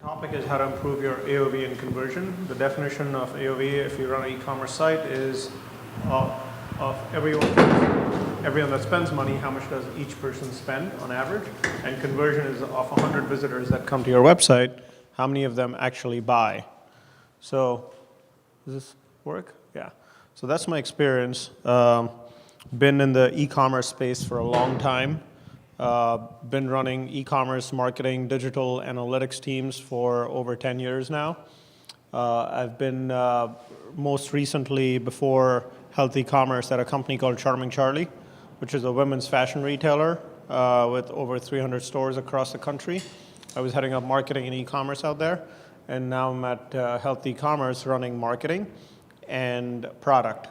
Topic is how to improve your AOV and conversion. The definition of AOV, if you run an e-commerce site, is of everyone that spends money, how much does each person spend on average? And conversion is of 100 visitors that come to your website, how many of them actually buy? So, does this work? Yeah. So that's my experience. Been in the e-commerce space for a long time. Been running e-commerce marketing, digital analytics teams for over 10 years now. I've been most recently before health e-commerce at a company called Charming Charlie, which is a women's fashion retailer with over 300 stores across the country. I was heading up marketing and e-commerce out there, and now I'm at health e-commerce running marketing and product.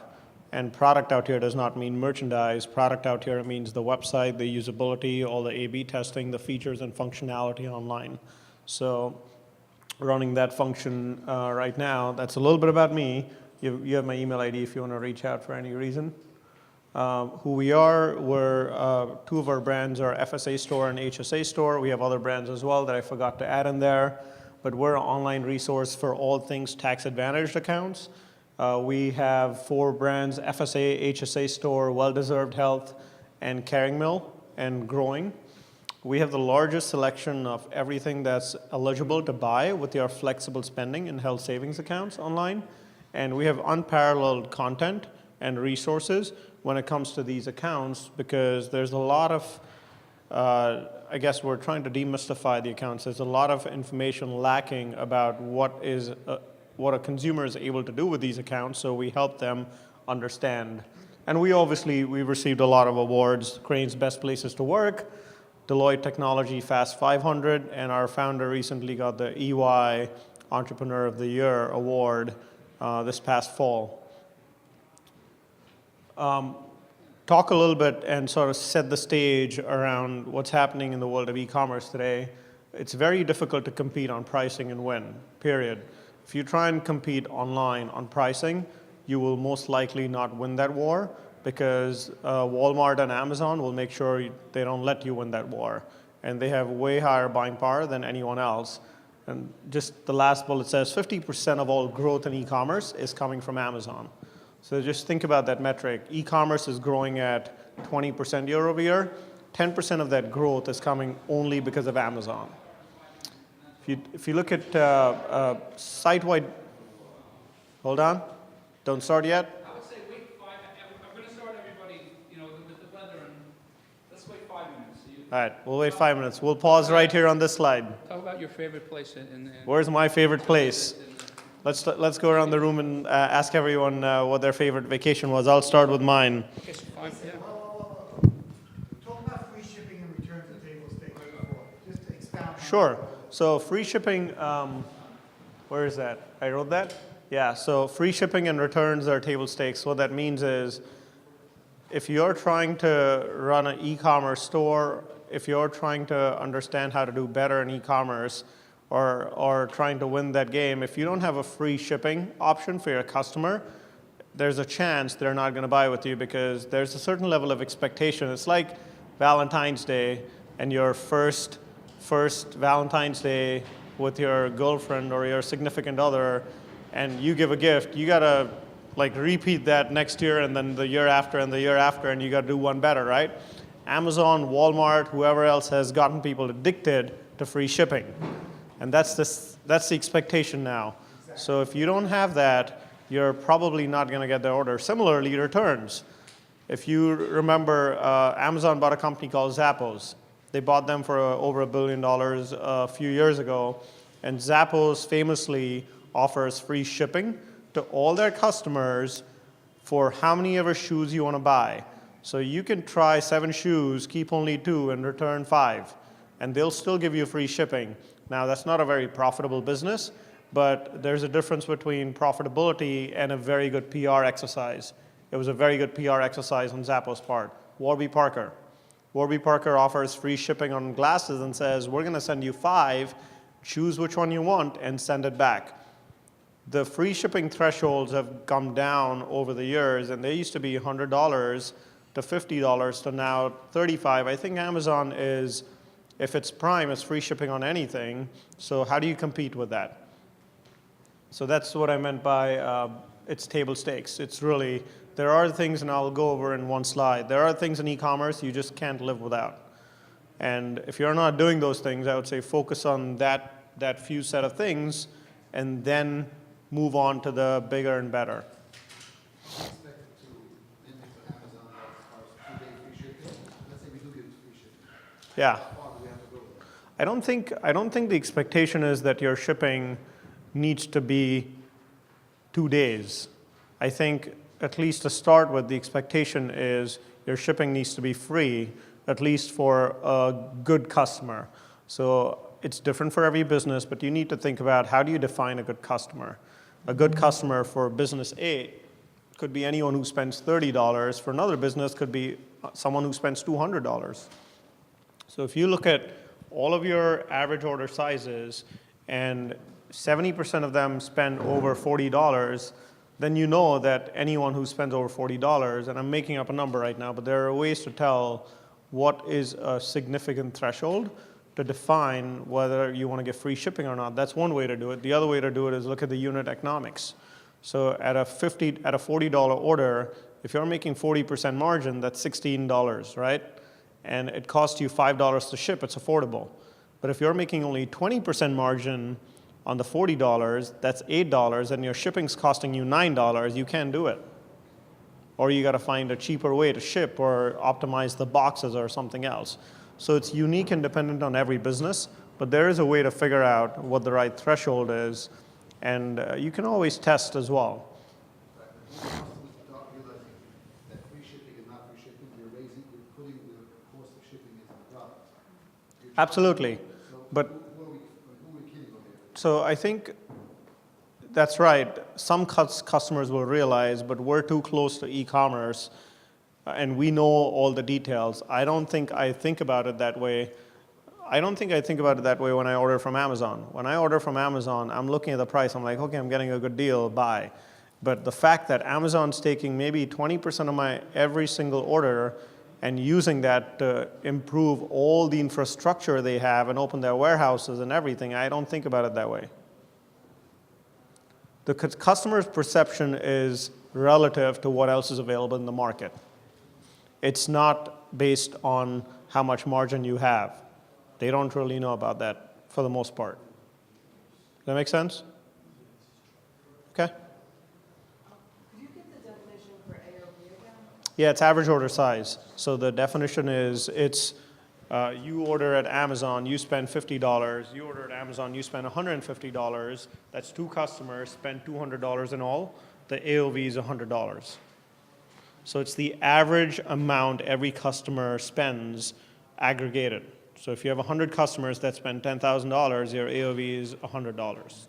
And product out here does not mean merchandise. Product out here means the website, the usability, all the A/B testing, the features and functionality online. So running that function right now, that's a little bit about me. You have my email ID if you want to reach out for any reason. Who we are, two of our brands are FSA Store and HSA Store. We have other brands as well that I forgot to add in there. But we're an online resource for all things tax-advantaged accounts. We have 4 brands: FSA, HSA Store, Well-Deserved Health, and Caring Mill, and growing. We have the largest selection of everything that's eligible to buy with your flexible spending and health savings accounts online. And we have unparalleled content and resources when it comes to these accounts, because there's a lot of, I guess we're trying to demystify the accounts. There's a lot of information lacking about what a consumer is able to do with these accounts, so we help them understand. And we've received a lot of awards: Crane's Best Places to Work, Deloitte Technology Fast 500, and our founder recently got the EY Entrepreneur of the Year award this past fall. Talk a little bit and sort of set the stage around what's happening in the world of e-commerce today. It's very difficult to compete on pricing and win, period. If you try and compete online on pricing, you will most likely not win that war, because Walmart and Amazon will make sure they don't let you win that war. And they have way higher buying power than anyone else. And just the last bullet says 50% of all growth in e-commerce is coming from Amazon. So just think about that metric. E-commerce is growing at 20% year over year. 10% of that growth is coming only because of Amazon. If you look at site-wide, hold on, don't start yet. I would say wait 5. I'm going to start everybody, with the weather, and let's wait 5 minutes. All right, we'll wait 5 minutes. We'll pause right here on this slide. Talk about your favorite place. Where's my favorite place? Let's go around the room and ask everyone what their favorite vacation was. I'll start with mine. Okay, so 5, yeah. Talk about free shipping and returns at table stakes before, just to expound. Sure. So free shipping, where is that? I wrote that? Yeah, so free shipping and returns are table stakes. What that means is, if you're trying to run an e-commerce store, if you're trying to understand how to do better in e-commerce, or trying to win that game, if you don't have a free shipping option for your customer, there's a chance they're not going to buy with you, because there's a certain level of expectation. It's like Valentine's Day and your first Valentine's Day with your girlfriend or your significant other, and you give a gift. You gotta repeat that next year, and then the year after, and the year after, and you gotta do one better, right? Amazon, Walmart, whoever else has gotten people addicted to free shipping, and that's the expectation now. Exactly. So if you don't have that, you're probably not gonna get the order. Similarly, returns. If you remember, Amazon bought a company called Zappos. They bought them for over $1 billion a few years ago. And Zappos famously offers free shipping to all their customers for how many ever shoes you want to buy. So you can try 7 shoes, keep only 2, and return 5. And they'll still give you free shipping. Now, that's not a very profitable business, but there's a difference between profitability and a very good PR exercise. It was a very good PR exercise on Zappos' part. Warby Parker. Warby Parker offers free shipping on glasses and says, we're going to send you 5, choose which one you want, and send it back. The free shipping thresholds have come down over the years, and they used to be $100 to $50 to now $35. I think Amazon is If it's Prime, it's free shipping on anything. So how do you compete with that? So that's what I meant by it's table stakes. It's really, there are things, and I'll go over in one slide, there are things in e-commerce you just can't live without. And if you're not doing those things, I would say focus on that few set of things and then move on to the bigger and better. Yeah. I don't think the expectation is that your shipping needs to be 2 days. I think at least to start with, the expectation is your shipping needs to be free, at least for a good customer. So it's different for every business, but you need to think about how do you define a good customer. A good customer for business A could be anyone who spends $30. For another business, could be someone who spends $200. So if you look at all of your average order sizes and 70% of them spend over $40, then you know that anyone who spends over $40, and I'm making up a number right now, but there are ways to tell what is a significant threshold to define whether you want to get free shipping or not. That's one way to do it. The other way to do it is look at the unit economics. So at a $40 order, if you're making 40% margin, that's $16, right? And it costs you $5 to ship, it's affordable. But if you're making only 20% margin on the $40, that's $8, and your shipping's costing you $9, you can't do it. Or you got to find a cheaper way to ship or optimize the boxes or something else. So it's unique and dependent on every business, but there is a way to figure out what the right threshold is, and you can always test as well. Absolutely. But so I think that's right. Some customers will realize, but we're too close to e-commerce and we know all the details. I don't think I think about it that way. I don't think I think about it that way when I order from Amazon. When I order from Amazon, I'm looking at the price. I'm like, okay, I'm getting a good deal, buy. But the fact that Amazon's taking maybe 20% of my every single order and using that to improve all the infrastructure they have and open their warehouses and everything, I don't think about it that way. The customer's perception is relative to what else is available in the market. It's not based on how much margin you have. They don't really know about that for the most part. Does that make sense? Okay. Could you get the definition for AOV again? Yeah, it's average order size. So the definition is it's you order at Amazon, you spend $50. You order at Amazon, you spend $150. That's two customers, spend $200 in all. The AOV is $100. So it's the average amount every customer spends aggregated. So if you have 100 customers that spend $10,000, your AOV is $100.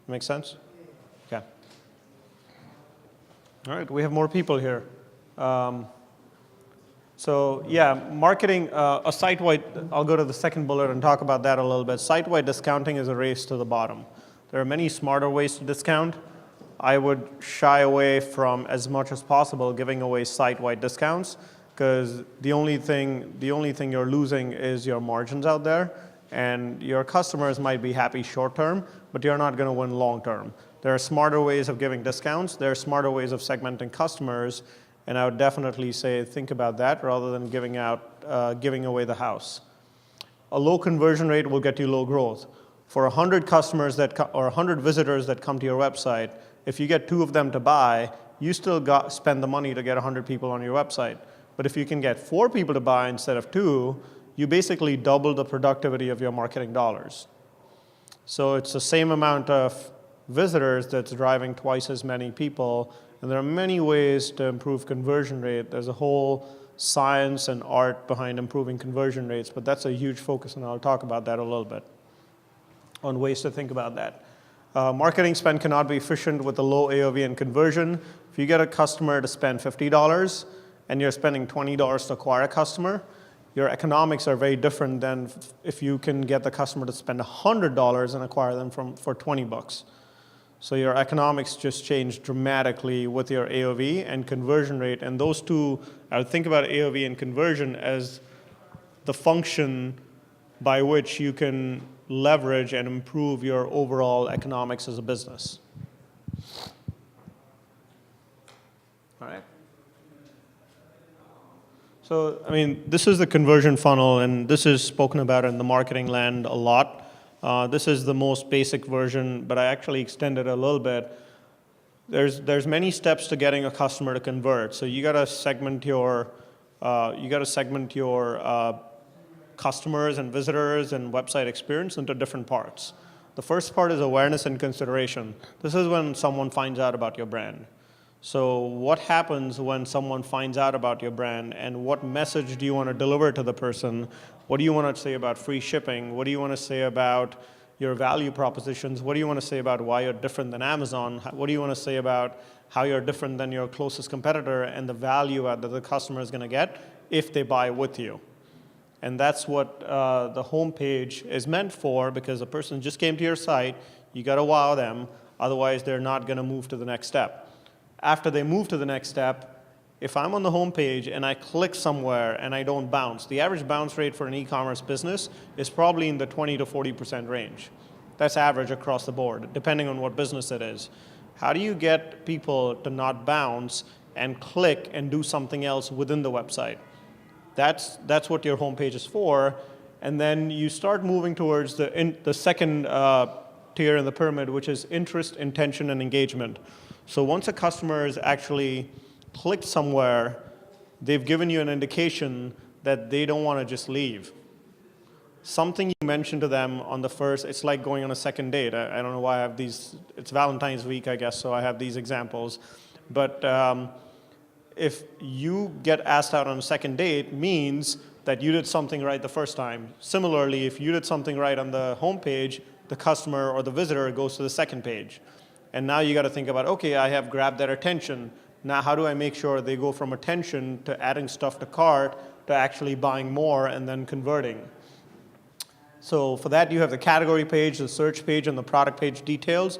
Make sense? Okay. All right, we have more people here. So yeah, marketing, a site-wide, I'll go to the second bullet and talk about that a little bit. Site-wide discounting is a race to the bottom. There are many smarter ways to discount. I would shy away from, as much as possible, giving away site-wide discounts, because the only thing you're losing is your margins out there, and your customers might be happy short-term, but you're not going to win long-term. There are smarter ways of giving discounts. There are smarter ways of segmenting customers, and I would definitely say think about that rather than giving away the house. A low conversion rate will get you low growth. For 100 customers or 100 visitors that come to your website, if you get 2 of them to buy, you still spend the money to get 100 people on your website. But if you can get 4 people to buy instead of 2, you basically double the productivity of your marketing dollars. So it's the same amount of visitors that's driving twice as many people. And there are many ways to improve conversion rate. There's a whole science and art behind improving conversion rates, but that's a huge focus, and I'll talk about that a little bit, on ways to think about that. Marketing spend cannot be efficient with a low AOV and conversion. If you get a customer to spend $50 and you're spending $20 to acquire a customer, your economics are very different than if you can get the customer to spend $100 and acquire them for $20. So your economics just change dramatically with your AOV and conversion rate. And those two, I would think about AOV and conversion as the function by which you can leverage and improve your overall economics as a business. All right. So, I mean, this is the conversion funnel, and this is spoken about in the marketing land a lot. This is the most basic version, but I actually extended a little bit. There's many steps to getting a customer to convert. So you got to segment your customers and visitors and website experience into different parts. The first part is awareness and consideration. This is when someone finds out about your brand. So what happens when someone finds out about your brand, and what message do you want to deliver to the person? What do you want to say about free shipping? What do you want to say about your value propositions? What do you want to say about why you're different than Amazon? What do you want to say about how you're different than your closest competitor, and the value add that the customer is going to get if they buy with you? And that's what the homepage is meant for, because a person just came to your site, you got to wow them, otherwise they're not going to move to the next step. After they move to the next step, if I'm on the home page and I click somewhere and I don't bounce, the average bounce rate for an e-commerce business is probably in the 20 to 40% range. That's average across the board, depending on what business it is. How do you get people to not bounce and click and do something else within the website? That's what your home page is for. And then you start moving towards the second tier in the pyramid, which is interest, intention, and engagement. So once a customer has actually clicked somewhere, they've given you an indication that they don't want to just leave. Something you mentioned to them on the first, it's like going on a second date. I don't know why I have these, it's Valentine's week, I guess, so I have these examples. But if you get asked out on a second date, means that you did something right the first time. Similarly, if you did something right on the home page, the customer or the visitor goes to the second page. And now you got to think about, okay, I have grabbed their attention. Now how do I make sure they go from attention to adding stuff to cart to actually buying more and then converting? So for that, you have the category page, the search page, and the product page details.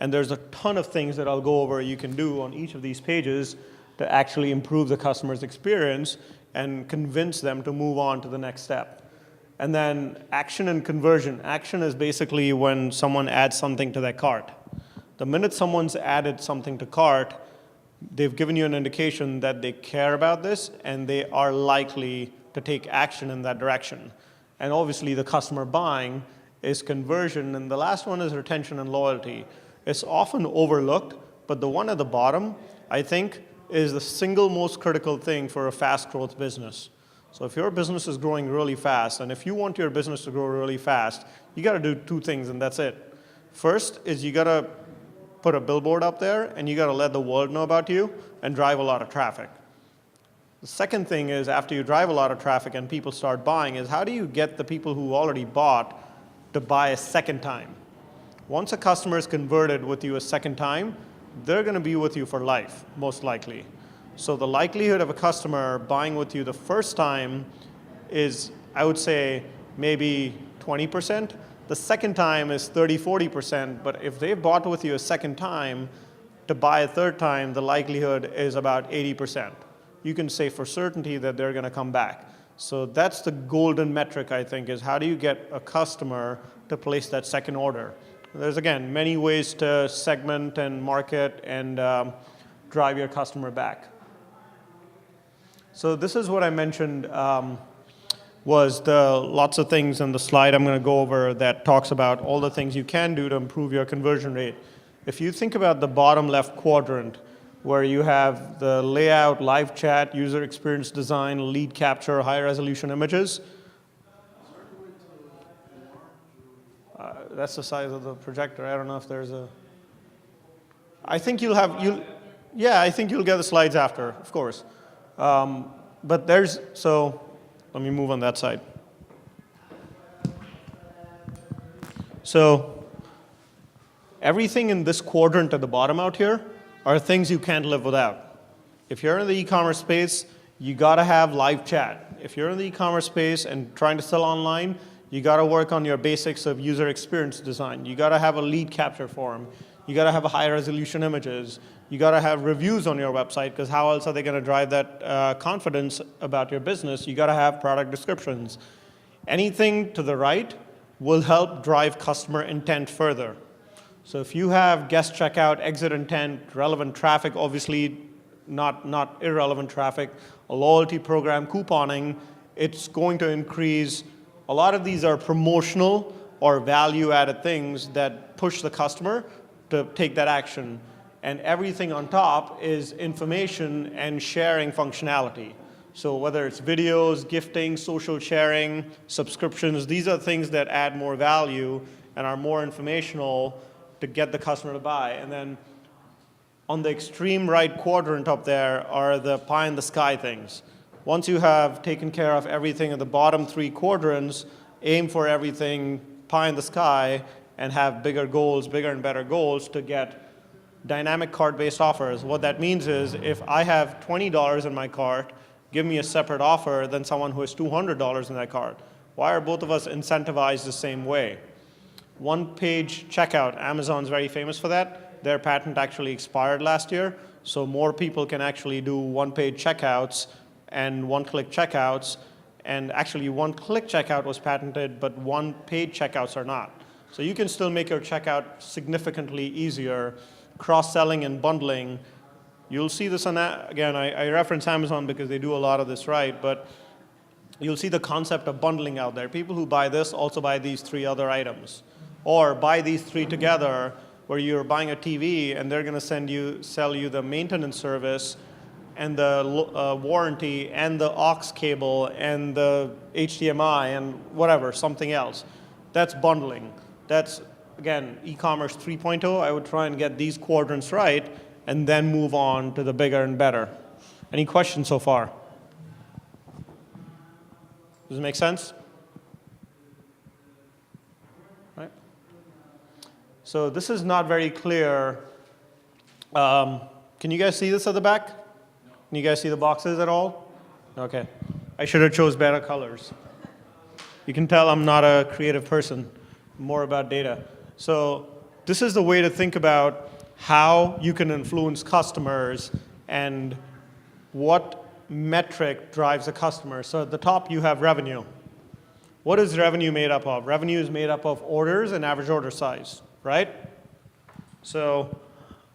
And there's a ton of things that I'll go over you can do on each of these pages to actually improve the customer's experience and convince them to move on to the next step. And then action and conversion. Action is basically when someone adds something to their cart. The minute someone's added something to cart, they've given you an indication that they care about this and they are likely to take action in that direction. And obviously the customer buying is conversion, and the last one is retention and loyalty. It's often overlooked, but the one at the bottom, I think, is the single most critical thing for a fast growth business. So if your business is growing really fast, and if you want your business to grow really fast, you got to do two things, and that's it. First is you got to put a billboard up there, and you got to let the world know about you and drive a lot of traffic. The second thing is, after you drive a lot of traffic and people start buying, is how do you get the people who already bought to buy a second time? Once a customer is converted with you a second time, they're going to be with you for life, most likely. So the likelihood of a customer buying with you the first time is, I would say, maybe 20%. The second time is 30, 40%, but if they bought with you a second time, to buy a third time, the likelihood is about 80%. You can say for certainty that they're going to come back. So that's the golden metric, I think, is how do you get a customer to place that second order? There's, again, many ways to segment and market and drive your customer back. So this is what I mentioned was the lots of things in the slide I'm going to go over that talks about all the things you can do to improve your conversion rate. If you think about the bottom left quadrant, where you have the layout, live chat, user experience design, lead capture, high resolution images, that's the size of the projector. I don't know if there's a, I think you'll have, yeah, I think you'll get the slides after, of course. But there's, so let me move on that side. So everything in this quadrant at the bottom out here are things you can't live without. If you're in the e-commerce space, you gotta have live chat. If you're in the e-commerce space and trying to sell online, you gotta work on your basics of user experience design. You gotta have a lead capture form. You gotta have a high resolution images. You gotta have reviews on your website, because how else are they gonna drive that confidence about your business? You gotta have product descriptions. Anything to the right will help drive customer intent further. So if you have guest checkout, exit intent, relevant traffic, obviously not irrelevant traffic, a loyalty program, couponing, it's going to increase. A lot of these are promotional or value-added things that push the customer to take that action. And everything on top is information and sharing functionality. So whether it's videos, gifting, social sharing, subscriptions, these are things that add more value and are more informational to get the customer to buy. And then on the extreme right quadrant up there are the pie in the sky things. Once you have taken care of everything in the bottom 3 quadrants, aim for everything pie in the sky and have bigger goals, bigger and better goals to get dynamic cart-based offers. What that means is if I have $20 in my cart, give me a separate offer than someone who has $200 in that cart. Why are both of us incentivized the same way? One-page checkout, Amazon's very famous for that. Their patent actually expired last year, so more people can actually do one-page checkouts and one-click checkouts. And actually, one-click checkout was patented, but one-page checkouts are not. So you can still make your checkout significantly easier, cross-selling and bundling. You'll see this on that. Again, I reference Amazon because they do a lot of this right, but you'll see the concept of bundling out there. People who buy this also buy these 3 other items, or buy these 3 together, where you're buying a TV and they're going to sell you the maintenance service and the warranty and the aux cable and the HDMI and whatever, something else. That's bundling. That's, again, e-commerce 3.0. I would try and get these quadrants right and then move on to the bigger and better. Any questions so far? Does it make sense? Right. So this is not very clear. Can you guys see this at the back? Can you guys see the boxes at all? Okay. I should have chose better colors. You can tell I'm not a creative person, more about data. So this is the way to think about how you can influence customers and what metric drives a customer. So at the top, you have revenue. What is revenue made up of? Revenue is made up of orders and average order size, right? So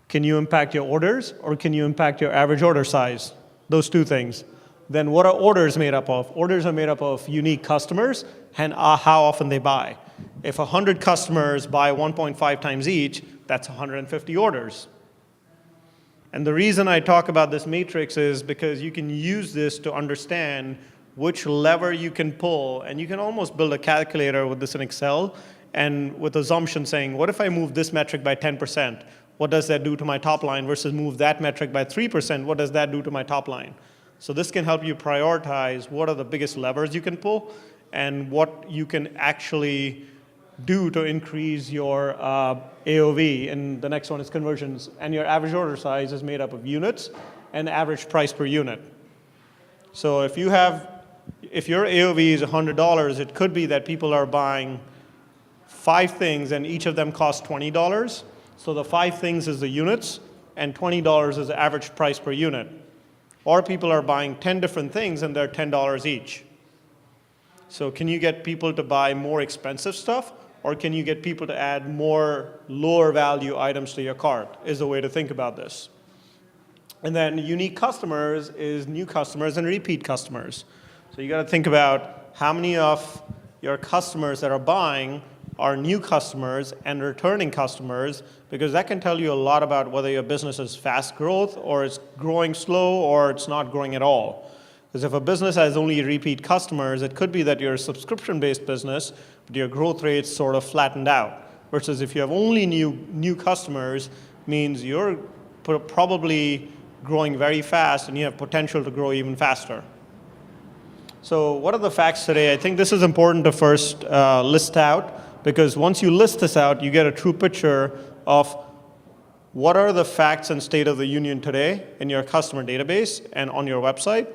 can you impact your orders or can you impact your average order size? Those 2 things. Then what are orders made up of? Orders are made up of unique customers and how often they buy. If 100 customers buy 1.5 times each, that's 150 orders. And the reason I talk about this matrix is because you can use this to understand which lever you can pull, and you can almost build a calculator with this in Excel, and with assumption saying, what if I move this metric by 10%? What does that do to my top line versus move that metric by 3%? What does that do to my top line? So this can help you prioritize what are the biggest levers you can pull and what you can actually do to increase your AOV. And the next one is conversions. And your average order size is made up of units and average price per unit. So if your AOV is $100, it could be that people are buying 5 things and each of them costs $20. So the 5 things is the units and $20 is the average price per unit. Or people are buying 10 different things and they're $10 each. So can you get people to buy more expensive stuff, or can you get people to add more lower value items to your cart, is the way to think about this. And then unique customers is new customers and repeat customers. So you got to think about how many of your customers that are buying are new customers and returning customers, because that can tell you a lot about whether your business is fast growth or it's growing slow or it's not growing at all. Because if a business has only repeat customers, it could be that you're a subscription-based business, but your growth rate's sort of flattened out. Versus if you have only new customers, means you're probably growing very fast and you have potential to grow even faster. So what are the facts today? I think this is important to first list out, because once you list this out, you get a true picture of what are the facts and state of the union today in your customer database and on your website,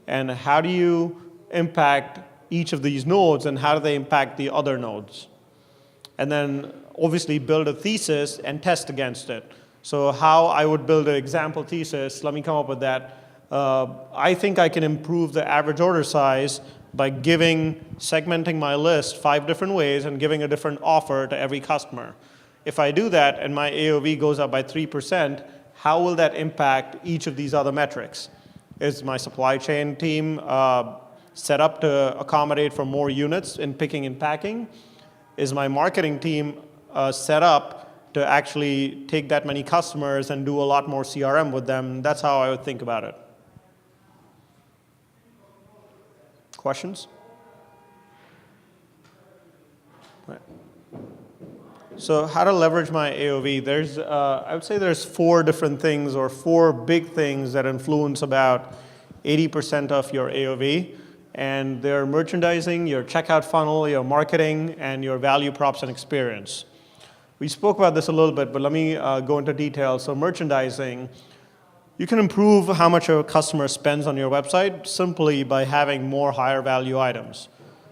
and how do you impact each of these nodes and how do they impact the other nodes. And then obviously build a thesis and test against it. So how I would build an example thesis, let me come up with that. I think I can improve the average order size by segmenting my list 5 different ways and giving a different offer to every customer. If I do that and my AOV goes up by 3%, how will that impact each of these other metrics? Is my supply chain team set up to accommodate for more units in picking and packing? Is my marketing team set up to actually take that many customers and do a lot more CRM with them? That's how I would think about it. Questions? Right. So how to leverage my AOV? I would say there's 4 different things or 4 big things that influence about 80% of your AOV. And they're merchandising, your checkout funnel, your marketing, and your value props and experience. We spoke about this a little bit, but let me go into detail. So merchandising, you can improve how much a customer spends on your website simply by having more higher value items.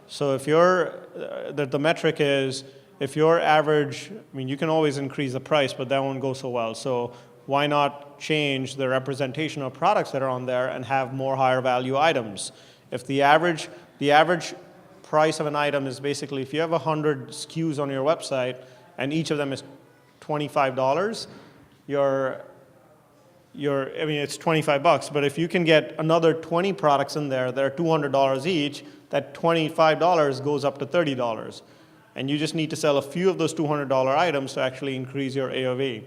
So if the metric is, if your average, you can always increase the price, but that won't go so well. So why not change the representation of products that are on there and have more higher value items? If the average price of an item is basically, if you have 100 SKUs on your website and each of them is $25, it's $25, but if you can get another 20 products in there that are $200 each, that $25 goes up to $30. And you just need to sell a few of those $200 items to actually increase your AOV.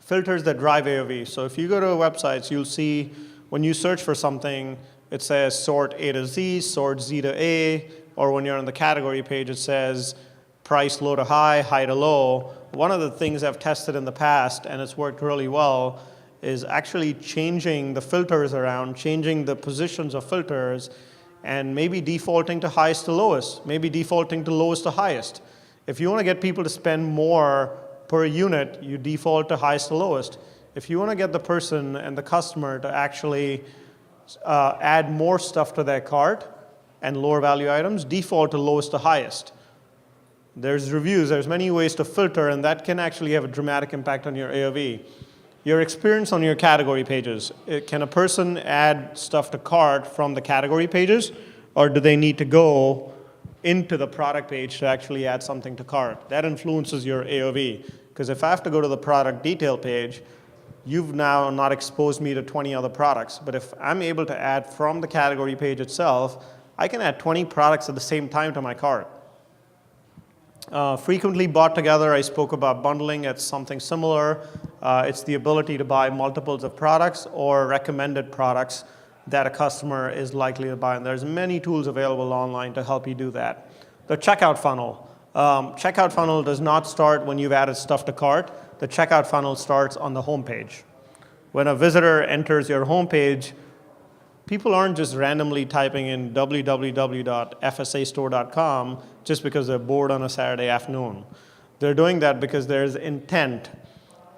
Filters that drive AOV. So if you go to websites, you'll see when you search for something, it says sort A to Z, sort Z to A, or when you're on the category page, it says price low to high, high to low. One of the things I've tested in the past, and it's worked really well, is actually changing the filters around, changing the positions of filters, and maybe defaulting to highest to lowest, maybe defaulting to lowest to highest. If you want to get people to spend more per unit, you default to highest to lowest. If you want to get the person and the customer to actually add more stuff to their cart and lower value items, default to lowest to highest. There's reviews, there's many ways to filter, and that can actually have a dramatic impact on your AOV. Your experience on your category pages. Can a person add stuff to cart from the category pages, or do they need to go into the product page to actually add something to cart? That influences your AOV, because if I have to go to the product detail page, you've now not exposed me to 20 other products. But if I'm able to add from the category page itself, I can add 20 products at the same time to my cart. Frequently bought together, I spoke about bundling. It's something similar. It's the ability to buy multiples of products or recommended products that a customer is likely to buy. And there's many tools available online to help you do that. The checkout funnel. Checkout funnel does not start when you've added stuff to cart. The checkout funnel starts on the home page. When a visitor enters your home page, people aren't just randomly typing in www.fsastore.com just because they're bored on a Saturday afternoon. They're doing that because there's intent,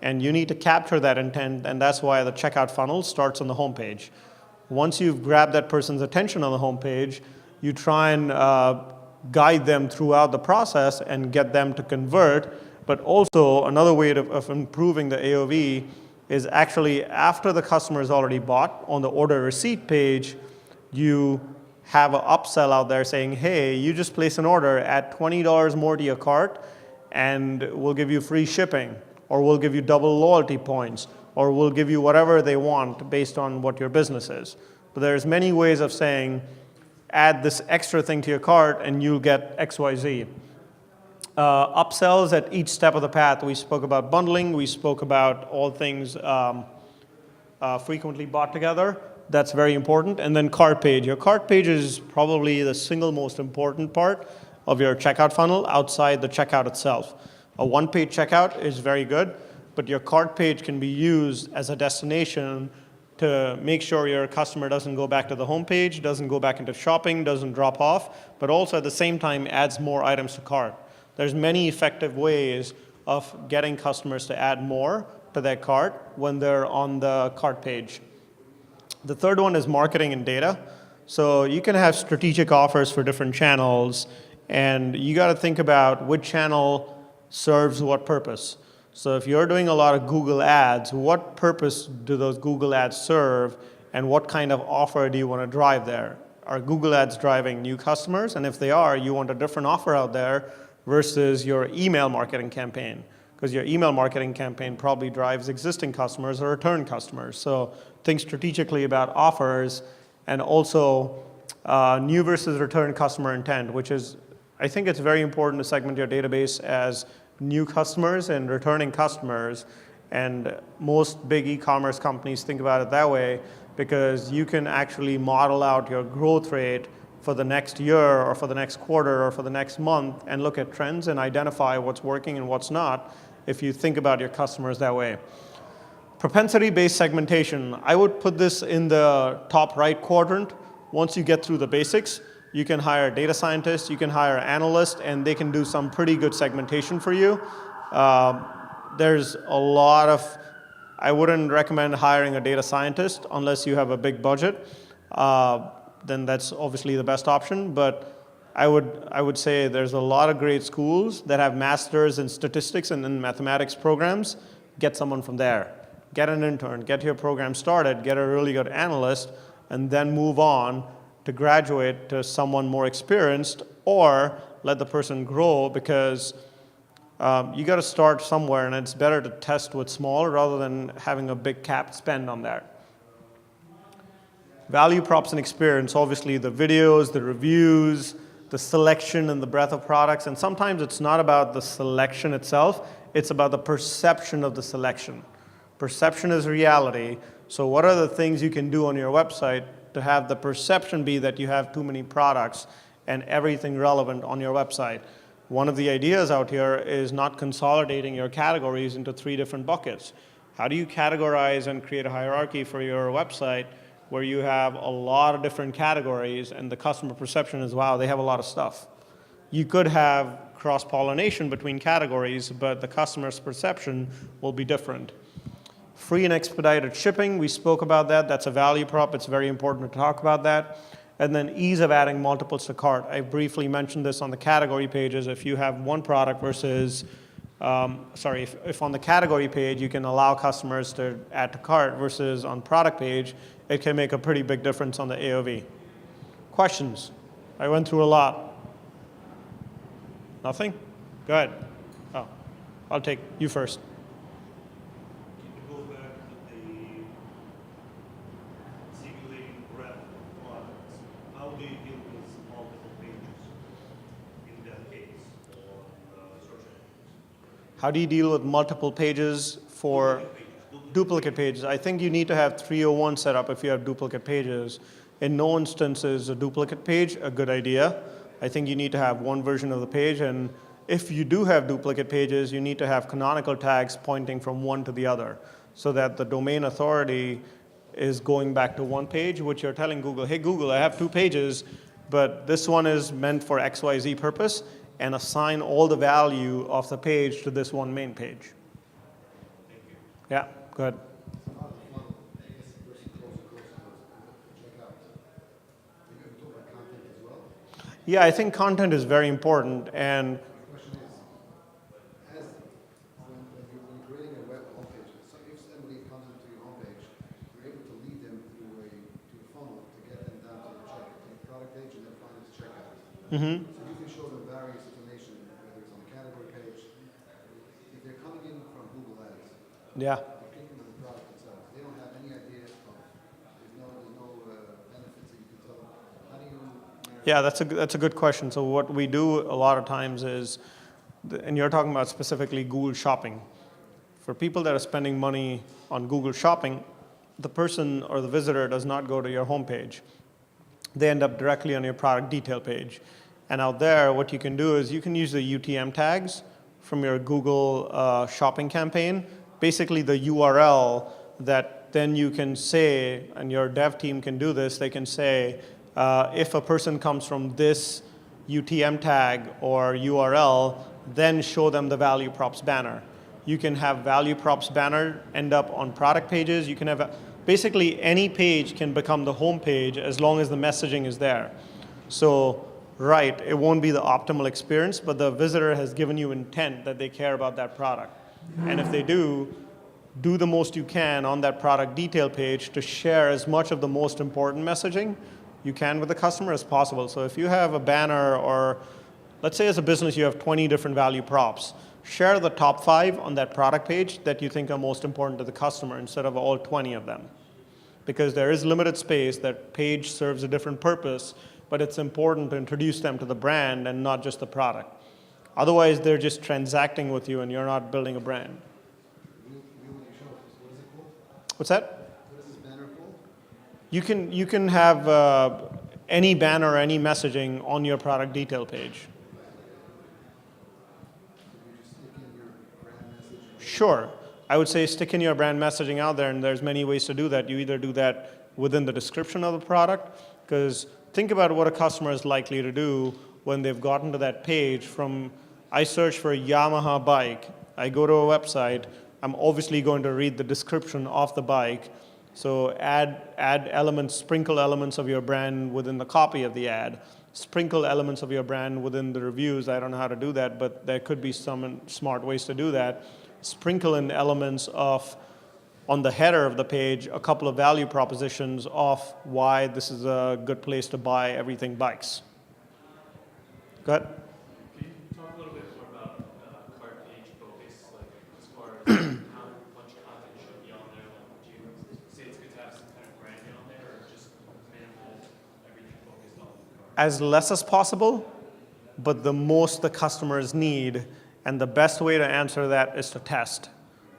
and you need to capture that intent, and that's why the checkout funnel starts on the home page. Once you've grabbed that person's attention on the home page, you try and guide them throughout the process and get them to convert. But also, another way of improving the AOV is actually after the customer has already bought, on the order receipt page, you have an upsell out there saying, hey, you just placed an order, add $20 more to your cart, and we'll give you free shipping, or we'll give you double loyalty points, or we'll give you whatever they want based on what your business is. But there's many ways of saying, add this extra thing to your cart, and you'll get XYZ. Upsells at each step of the path. We spoke about bundling. We spoke about all things frequently bought together. That's very important. And then cart page. Your cart page is probably the single most important part of your checkout funnel outside the checkout itself. A one-page checkout is very good, but your cart page can be used as a destination to make sure your customer doesn't go back to the home page, doesn't go back into shopping, doesn't drop off, but also at the same time adds more items to cart. There's many effective ways of getting customers to add more to their cart when they're on the cart page. The third one is marketing and data. So you can have strategic offers for different channels, and you got to think about which channel serves what purpose. So if you're doing a lot of Google ads, what purpose do those Google ads serve, and what kind of offer do you want to drive there? are Google ads driving new customers? And if they are, you want a different offer out there versus your email marketing campaign, because your email marketing campaign probably drives existing customers or return customers. So think strategically about offers, and also new versus return customer intent, which is, I think it's very important to segment your database as new customers and returning customers. And most big e-commerce companies think about it that way, because you can actually model out your growth rate for the next year or for the next quarter or for the next month and look at trends and identify what's working and what's not if you think about your customers that way. Propensity-based segmentation, I would put this in the top right quadrant. Once you get through the basics, you can hire data scientists, you can hire analysts, and they can do some pretty good segmentation for you. There's a lot of, I wouldn't recommend hiring a data scientist unless you have a big budget. Then that's obviously the best option. But I would say there's a lot of great schools that have masters in statistics and in mathematics programs. Get someone from there. Get an intern, get your program started, get a really good analyst, and then move on to graduate to someone more experienced, or let the person grow, because you got to start somewhere, and it's better to test with small rather than having a big capped spend on that. Value props and experience, obviously the videos, the reviews, the selection and the breadth of products, and sometimes it's not about the selection itself, it's about the perception of the selection. Perception is reality, so what are the things you can do on your website to have the perception be that you have too many products and everything relevant on your website? One of the ideas out here is not consolidating your categories into 3 different buckets. How do you categorize and create a hierarchy for your website where you have a lot of different categories and the customer perception is, wow, they have a lot of stuff? You could have cross-pollination between categories, but the customer's perception will be different. Free and expedited shipping, we spoke about that. That's a value prop. It's very important to talk about that. And then ease of adding multiples to cart. I briefly mentioned this on the category pages. If you have one product versus, if on the category page you can allow customers to add to cart versus on product page, it can make a pretty big difference on the AOV. Questions? I went through a lot. Nothing? Go ahead. Oh, I'll take you first. How do you deal with multiple pages for duplicate pages? I think you need to have 301 set up if you have duplicate pages. In no instance is a duplicate page a good idea. I think you need to have one version of the page, and if you do have duplicate pages, you need to have canonical tags pointing from one to the other so that the domain authority is going back to one page, which you're telling Google, hey Google, I have 2 pages, but this one is meant for XYZ purpose, and assign all the value of the page to this one main page. Thank you. Yeah, go ahead. Yeah, I think content is very important, and The question is, when you're creating a web homepage, so if somebody comes into your homepage, you're able to lead them through a funnel to get them down to the product page and then finally checkout. mm-hmm. So you can show them various information, whether it's on the category page. If they're coming in from Google Ads, Yeah. they're clicking on the product itself. They don't have any idea of, there's no benefits that you can tell them. How do you Yeah, that's a good question. So what we do a lot of times is, and you're talking about specifically Google Shopping. For people that are spending money on Google Shopping, the person or the visitor does not go to your homepage. They end up directly on your product detail page. And out there, what you can do is you can use the UTM tags from your Google Shopping campaign, basically the URL that then you can say, and your dev team can do this, they can say, if a person comes from this UTM tag or URL, then show them the value props banner. You can have value props banner end up on product pages. You can have, basically any page can become the home page as long as the messaging is there. So, right, it won't be the optimal experience, but the visitor has given you intent that they care about that product. And if they do the most you can on that product detail page to share as much of the most important messaging. you can with the customer as possible. So if you have a banner, or let's say as a business you have 20 different value props, share the top 5 on that product page that you think are most important to the customer instead of all 20 of them. Because there is limited space, that page serves a different purpose, but it's important to introduce them to the brand and not just the product. Otherwise, they're just transacting with you and you're not building a brand. What's that? What is this banner called? You can have any banner, any messaging on your product detail page. You just stick in your brand message. Sure. I would say stick in your brand messaging out there, and there's many ways to do that. You either do that within the description of the product, because think about what a customer is likely to do when they've gotten to that page. From, I search for a Yamaha bike, I go to a website, I'm obviously going to read the description of the bike. So add elements, sprinkle elements of your brand within the copy of the ad. Sprinkle elements of your brand within the reviews. I don't know how to do that, but there could be some smart ways to do that. Sprinkle in elements of, on the header of the page, a couple of value propositions of why this is a good place to buy everything bikes. Go ahead. Can you talk a little bit more about cart page focus, like as far as how much content should be on there? Like, do you say it's good to have some kind of branding on there, or just minimal, everything focused on the cart? As less as possible, but the most the customers need. And the best way to answer that is to test.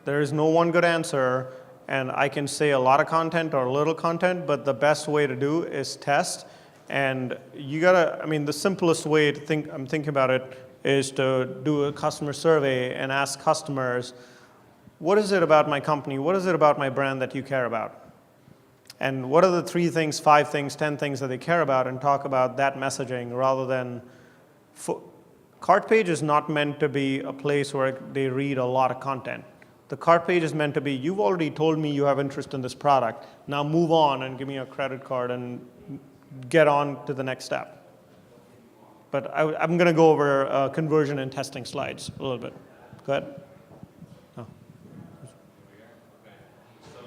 There is no one good answer, and I can say a lot of content or little content, but the best way to do is test. And you gotta, I mean, the simplest way to think, I'm thinking about it, is to do a customer survey and ask customers, what is it about my company, what is it about my brand that you care about? And what are the 3 things, 5 things, 10 things that they care about, and talk about that messaging rather than, cart page is not meant to be a place where they read a lot of content. The cart page is meant to be, you've already told me you have interest in this product, now move on and give me a credit card and get on to the next step. But I'm going to go over conversion and testing slides a little bit. Go ahead. Oh. So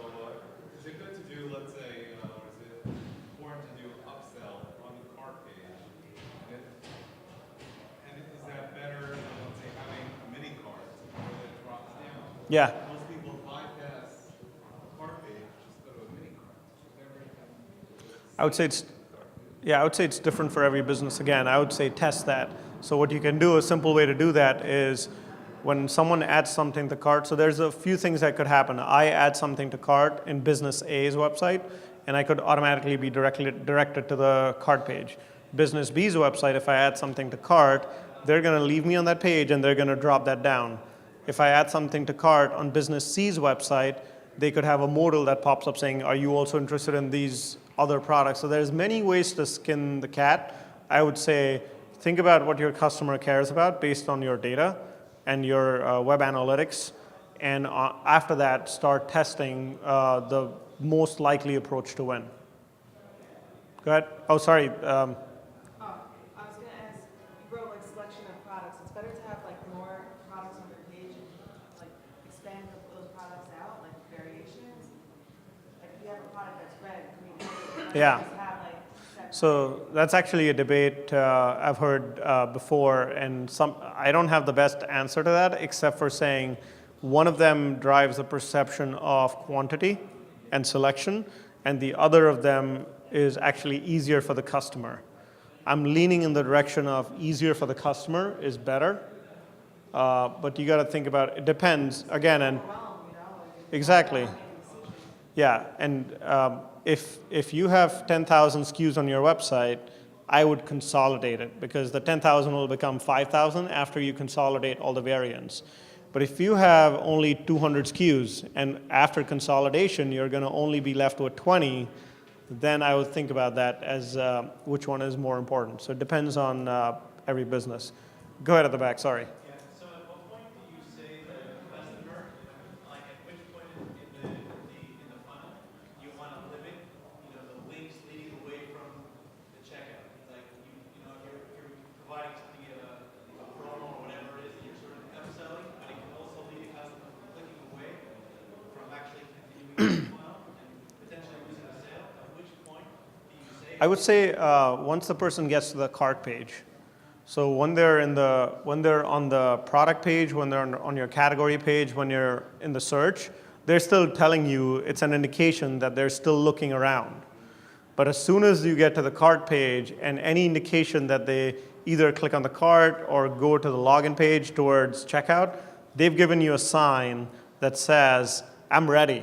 is it good to do, let's say, is it important to do upsell on the cart page? And is that better than, let's say, having a mini cart where it drops down? Yeah. Most people bypass the cart page, just go to a mini cart. Is there anything? I would say it's different for every business. Again, I would say test that. So what you can do, a simple way to do that is when someone adds something to cart, so there's a few things that could happen. I add something to cart in business A's website, and I could automatically be directed to the cart page. Business B's website, if I add something to cart, they're going to leave me on that page and they're going to drop that down. If I add something to cart on business C's website, they could have a modal that pops up saying, are you also interested in these other products? So there's many ways to skin the cat. I would say think about what your customer cares about based on your data and your web analytics. And after that, start testing the most likely approach to win. Go ahead. Oh, sorry. I was gonna ask, you wrote like selection of products. It's better to have like more products on your page and like expand those products out, like variations. Like if you have a product that's red, can you Yeah. just have like separate? So that's actually a debate I've heard before, and I don't have the best answer to that, except for saying one of them drives the perception of quantity and selection, and the other of them is actually easier for the customer. I'm leaning in the direction of easier for the customer is better, but you got to think about it. Depends again, and exactly. Yeah, and if you have 10,000 SKUs on your website, I would consolidate it because the 10,000 will become 5,000 after you consolidate all the variants. But if you have only 200 SKUs and after consolidation you're going to only be left with 20, then I would think about that as which one is more important. So it depends on every business. Go ahead at the back, sorry. Yeah, so at what point do you say the customer, like at which point in the funnel, you want to limit, the links leading away from the checkout? Like, if you're providing something a promo or whatever it is that you're sort of upselling, but it can also lead the customer from clicking away from actually continuing the funnel and potentially losing a sale. At which point do you say, I would say once the person gets to the cart page. So when they're on the product page, when they're on your category page, when you're in the search, they're still telling you, it's an indication that they're still looking around. But as soon as you get to the cart page and any indication that they either click on the cart or go to the login page towards checkout, they've given you a sign that says, I'm ready.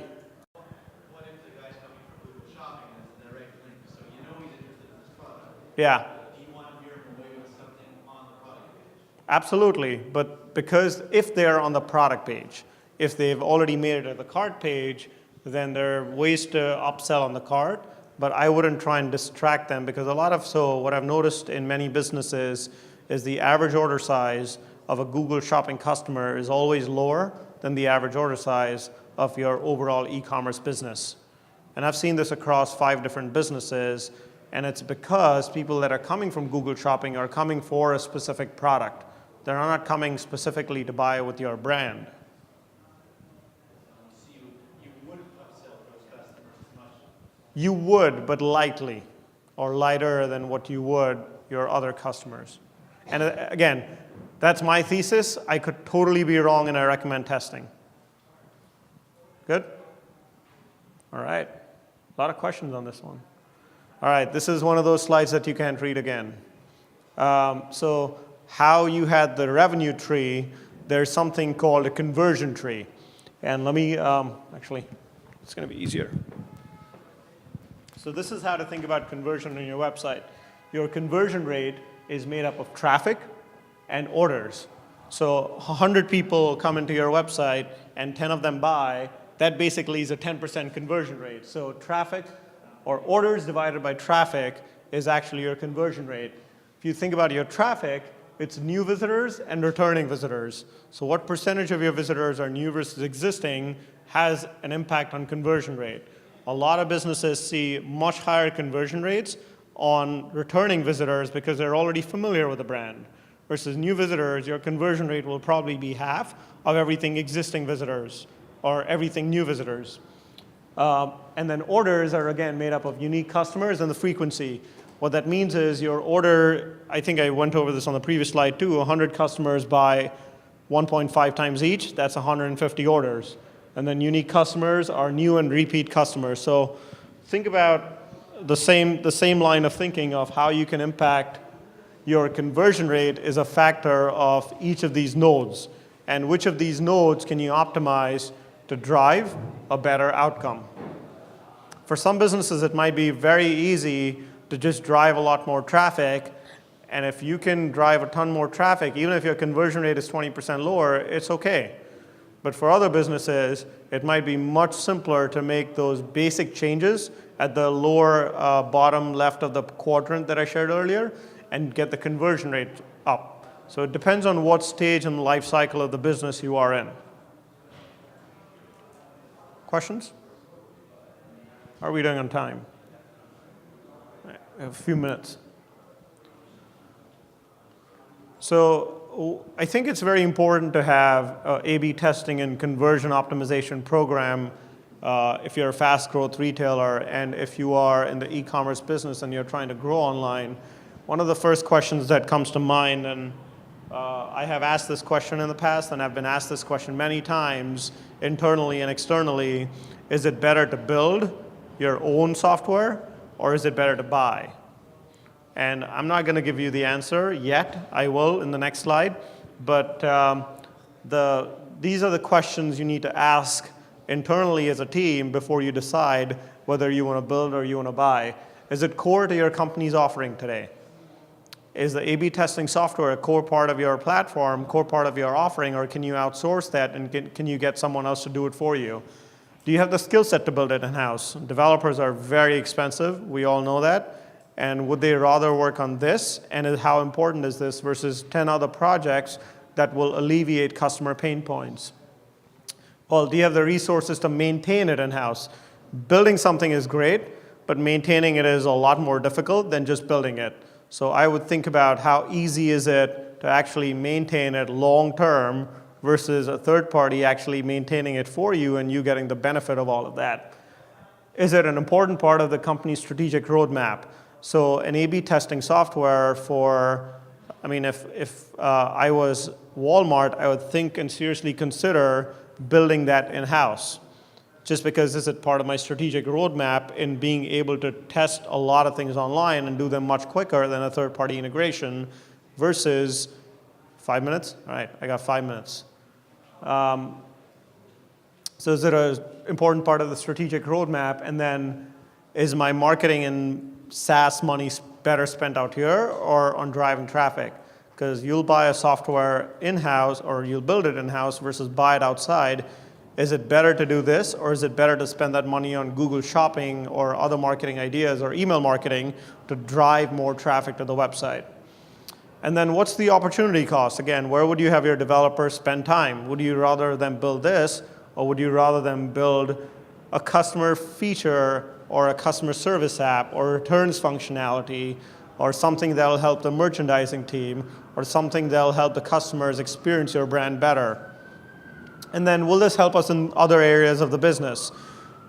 What if the guy's coming from Google Shopping and it's a direct link, so you know he's interested in this product? Yeah. Do you want to veer him away with something on the product page? Absolutely, but because if they're on the product page, if they've already made it to the cart page, then there are ways to upsell on the cart, but I wouldn't try and distract them because what I've noticed in many businesses is the average order size of a Google Shopping customer is always lower than the average order size of your overall e-commerce business. And I've seen this across 5 different businesses, and it's because people that are coming from Google Shopping are coming for a specific product. They're not coming specifically to buy with your brand. So you wouldn't upsell those customers as much. You would, but lightly, or lighter than what you would your other customers. And again, that's my thesis. I could totally be wrong, and I recommend testing. Good? All right. A lot of questions on this one. All right, this is one of those slides that you can't read again. So how you had the revenue tree, there's something called a conversion tree. And let me, actually, it's going to be easier. So this is how to think about conversion on your website. Your conversion rate is made up of traffic and orders. So 100 people come into your website and 10 of them buy. That basically is a 10% conversion rate. So traffic or orders divided by traffic is actually your conversion rate. If you think about your traffic, it's new visitors and returning visitors. So what percentage of your visitors are new versus existing has an impact on conversion rate. A lot of businesses see much higher conversion rates on returning visitors because they're already familiar with the brand. Versus new visitors, your conversion rate will probably be half of everything existing visitors or everything new visitors. And then orders are, again, made up of unique customers and the frequency. What that means is your order, I think I went over this on the previous slide too, 100 customers buy 1.5 times each, that's 150 orders. And then unique customers are new and repeat customers. So think about the same line of thinking of how you can impact your conversion rate is a factor of each of these nodes. And which of these nodes can you optimize to drive a better outcome? For some businesses, it might be very easy to just drive a lot more traffic. And if you can drive a ton more traffic, even if your conversion rate is 20% lower, it's okay. But for other businesses, it might be much simpler to make those basic changes at the lower bottom left of the quadrant that I shared earlier and get the conversion rate up. So it depends on what stage in the life cycle of the business you are in. Questions? How are we doing on time? We have a few minutes. So I think it's very important to have A/B testing and conversion optimization program if you're a fast growth retailer and if you are in the e-commerce business and you're trying to grow online. One of the first questions that comes to mind, and I have asked this question in the past and I've been asked this question many times internally and externally, is it better to build your own software or is it better to buy? And I'm not going to give you the answer yet. I will in the next slide. But these are the questions you need to ask internally as a team before you decide whether you want to build or you want to buy. Is it core to your company's offering today? Is the A/B testing software a core part of your platform, core part of your offering, or can you outsource that and can you get someone else to do it for you? Do you have the skill set to build it in-house? Developers are very expensive. We all know that. And would they rather work on this? And how important is this versus 10 other projects that will alleviate customer pain points? Well, do you have the resources to maintain it in-house? Building something is great, but maintaining it is a lot more difficult than just building it. So I would think about how easy is it to actually maintain it long-term versus a third party actually maintaining it for you and you getting the benefit of all of that. Is it an important part of the company's strategic roadmap? So an A/B testing software for, I mean, if I was Walmart, I would think and seriously consider building that in-house, just because this is part of my strategic roadmap in being able to test a lot of things online and do them much quicker than a third-party integration versus 5 minutes? All right, I got 5 minutes. So is it an important part of the strategic roadmap? And then is my marketing and SaaS money better spent out here or on driving traffic? Because you'll buy a software in-house or you'll build it in-house versus buy it outside. Is it better to do this, or is it better to spend that money on Google Shopping or other marketing ideas or email marketing to drive more traffic to the website? And then what's the opportunity cost? Again, where would you have your developers spend time? Would you rather them build this, or would you rather them build a customer feature or a customer service app or returns functionality or something that will help the merchandising team or something that will help the customers experience your brand better? And then will this help us in other areas of the business?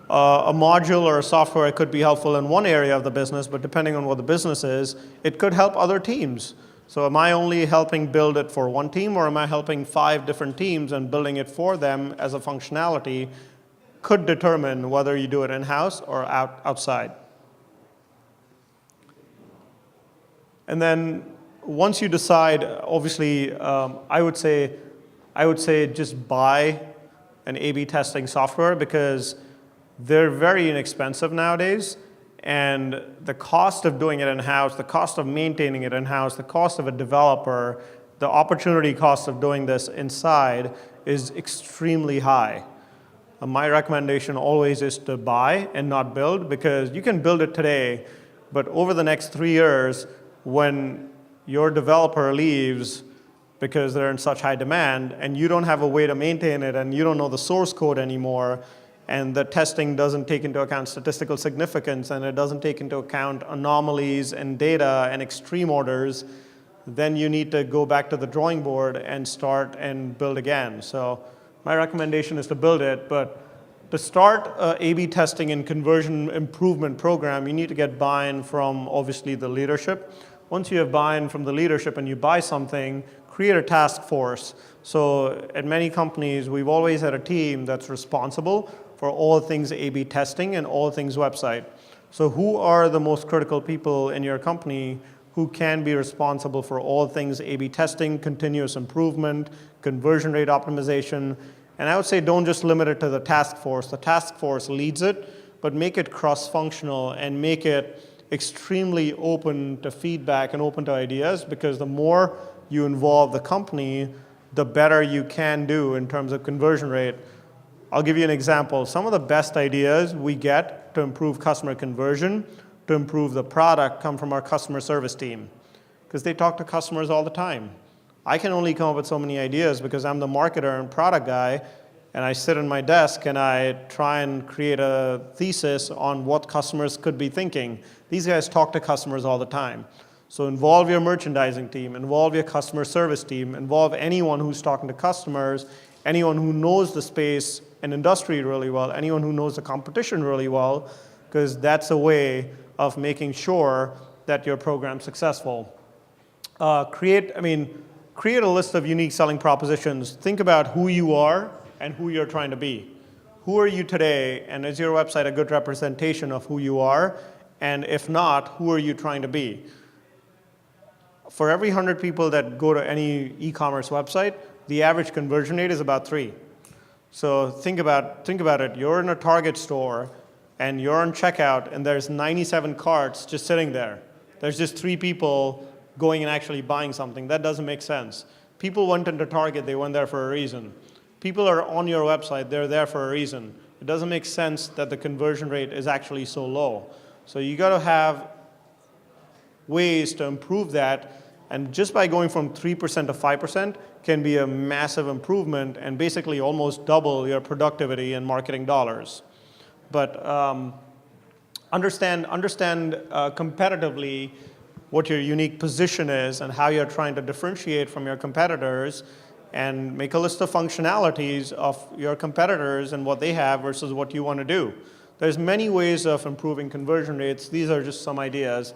A module or a software could be helpful in one area of the business, but depending on what the business is, it could help other teams. So am I only helping build it for one team, or am I helping 5 different teams and building it for them as a functionality? Could determine whether you do it in-house or outside. And then once you decide, obviously, I would say just buy an A/B testing software, because they're very inexpensive nowadays. And the cost of doing it in-house, the cost of maintaining it in-house, the cost of a developer, the opportunity cost of doing this inside is extremely high. My recommendation always is to buy and not build, because you can build it today, but over the next 3 years, when your developer leaves because they're in such high demand and you don't have a way to maintain it and you don't know the source code anymore, and the testing doesn't take into account statistical significance and it doesn't take into account anomalies and data and extreme orders, then you need to go back to the drawing board and start and build again. So my recommendation is to build it, but to start a A/B testing and conversion improvement program, you need to get buy-in from obviously the leadership. Once you have buy-in from the leadership and you buy something, create a task force. So at many companies, we've always had a team that's responsible for all things A/B testing and all things website. So who are the most critical people in your company who can be responsible for all things A/B testing, continuous improvement, conversion rate optimization? And I would say don't just limit it to the task force. The task force leads it, but make it cross-functional and make it extremely open to feedback and open to ideas, because the more you involve the company, the better you can do in terms of conversion rate. I'll give you an example. Some of the best ideas we get to improve customer conversion, to improve the product, come from our customer service team, because they talk to customers all the time. I can only come up with so many ideas because I'm the marketer and product guy, and I sit in my desk and I try and create a thesis on what customers could be thinking. These guys talk to customers all the time. So involve your merchandising team, involve your customer service team, involve anyone who's talking to customers, anyone who knows the space and industry really well, anyone who knows the competition really well, because that's a way of making sure that your program's successful. Create a list of unique selling propositions. Think about who you are and who you're trying to be. Who are you today, and is your website a good representation of who you are? And if not, who are you trying to be? For every 100 people that go to any e-commerce website, the average conversion rate is about 3. So think about it. You're in a Target store, and you're on checkout, and there's 97 carts just sitting there. There's just 3 people going and actually buying something. That doesn't make sense. People went into Target, they went there for a reason. People are on your website, they're there for a reason. It doesn't make sense that the conversion rate is actually so low. So you got to have ways to improve that, and just by going from 3% to 5% can be a massive improvement and basically almost double your productivity and marketing dollars. But understand competitively what your unique position is and how you're trying to differentiate from your competitors, and make a list of functionalities of your competitors and what they have versus what you want to do. There's many ways of improving conversion rates. These are just some ideas.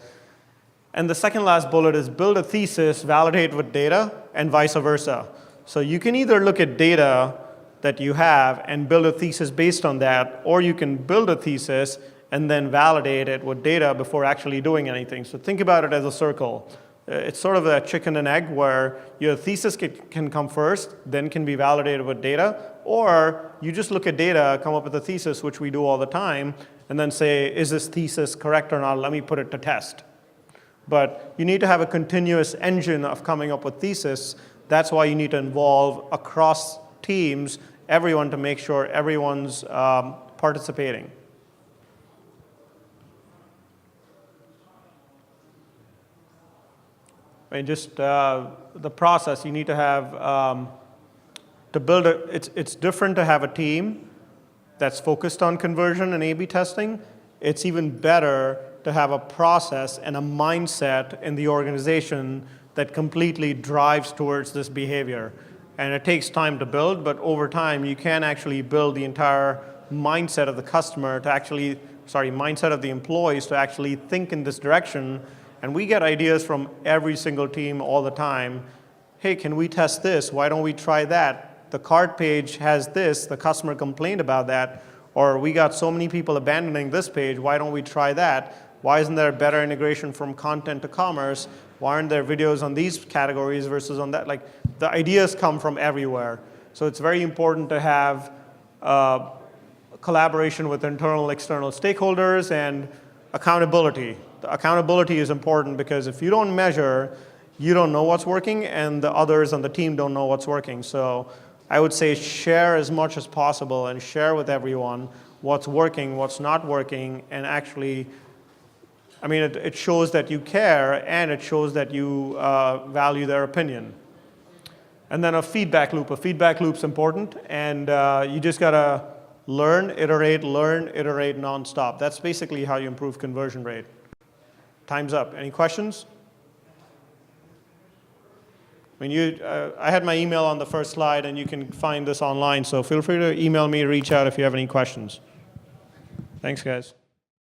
And the second last bullet is build a thesis, validate with data, and vice versa. So you can either look at data that you have and build a thesis based on that, or you can build a thesis and then validate it with data before actually doing anything. So think about it as a circle. It's sort of a chicken and egg where your thesis can come first, then can be validated with data, or you just look at data, come up with a thesis, which we do all the time, and then say, is this thesis correct or not? Let me put it to test. But you need to have a continuous engine of coming up with thesis. That's why you need to involve across teams, everyone, to make sure everyone's participating. And just the process, you need to have, to build it's different to have a team that's focused on conversion and A/B testing. It's even better to have a process and a mindset in the organization that completely drives towards this behavior. And it takes time to build, but over time, you can actually build the entire mindset of the customer to actually, mindset of the employees to actually think in this direction. And we get ideas from every single team all the time. Hey, can we test this? Why don't we try that? The cart page has this, the customer complained about that, or we got so many people abandoning this page, why don't we try that? Why isn't there better integration from content to commerce? Why aren't there videos on these categories versus on that? Like, the ideas come from everywhere. So it's very important to have collaboration with internal, external stakeholders and accountability. The accountability is important because if you don't measure, you don't know what's working, and the others on the team don't know what's working. So I would say share as much as possible and share with everyone what's working, what's not working, and actually, it shows that you care, and it shows that you value their opinion. And then a feedback loop. A feedback loop's important, and you just gotta learn, iterate, nonstop. That's basically how you improve conversion rate. Time's up. Any questions? I had my email on the first slide, and you can find this online, so feel free to email me or reach out if you have any questions. Thanks, guys.